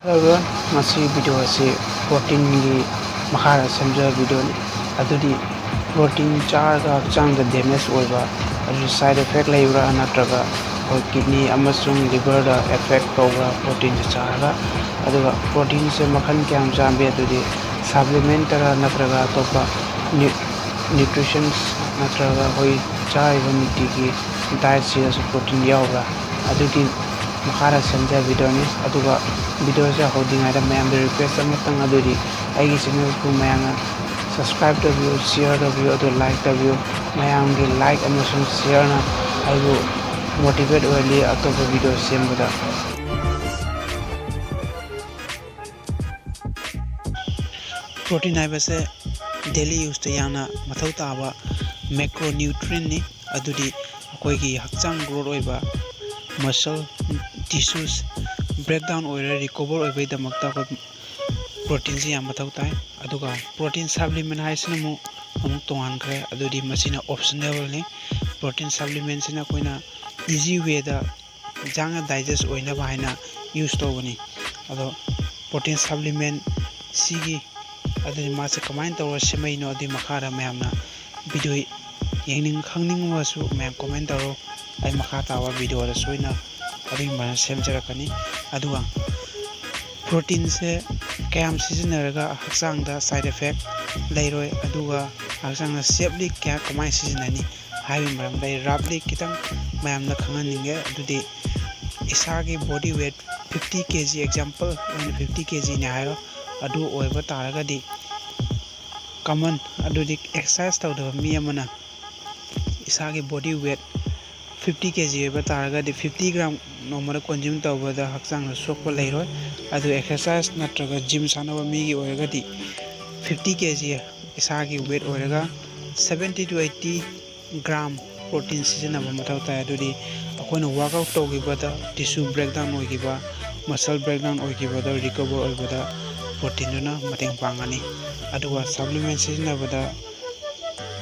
Everyone, masi video ase protein gi makhara semja video ni adudi protein char ga chang da damage oiba adu side effect laibra natraga or kidney amasung liver da effect tawra protein char ga aduga protein se makhan kyam jambe adudi supplement tara natraga topa nutrition natraga hoi chai vaniti gi diet se protein yawra adudi makhara semja video ni aduga video se holding ada mayam de request amatang aduri aigi channel ku mayam subscribe to view share to view to like to view mayam gi like amasung share na aibu motivate early atopa video sembada protein haibase daily use to yana mathau taba macronutrient ni adudi akoi gi hakchang growth oiba muscle tissues breakdown oira recover oibai damakta ko protein si yam mathau tai aduga protein supplement haisina mu amuk tongan kre adudi masina optional ni protein supplement sina koina easy way da janga digest oina baina use to bani ado protein supplement sigi aduni mase kamain tawra semai no adi makhara mayamna video yengning khangning wasu mayam comment taro ai makha tawa video ra soina adi mana semjarakani aduga protein se kayam sizinaraga haksang da side effect lairoi aduga haksang na safely kya kamai sizinani hai maram dai raply kitang mayam na khanganinge adudi isagi body weight 50 kg example when 50 kg ni hairo adu oiba taraga di common adudi exercise tawda mi amana isagi body weight 50 kg oiba taraga di 50 gram nomara consume tawbada haksang na sokpa lairoi adu exercise natraga gym sanaba mi gi oiga di 50 kg isagi weight oiraga 70 to 80 gram protein sizinaba mathau tai adudi akoina workout tawgibada tissue breakdown oigiba muscle breakdown oigibada recover oibada protein duna mateng pangani aduga supplement sizinabada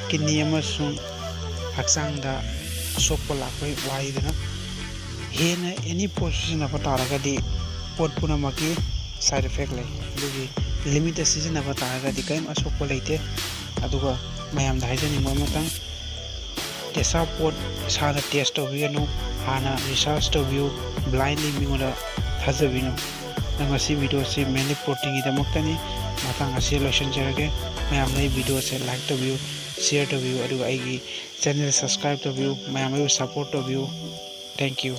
kidney amasung haksang da sokpa lakai waidana hena any position of taraga di pot puna maki side effect lai dugi limit season of taraga di kaim asokpa laite aduga mayam da haijani matang tesa pot sada test of you no hana research to view blindly mingora thajabino nangasi video se many protein ida maktani matang ase lotion jarage mayam lai video se like to view share to view aduga aigi channel subscribe to view mayam support to view thank you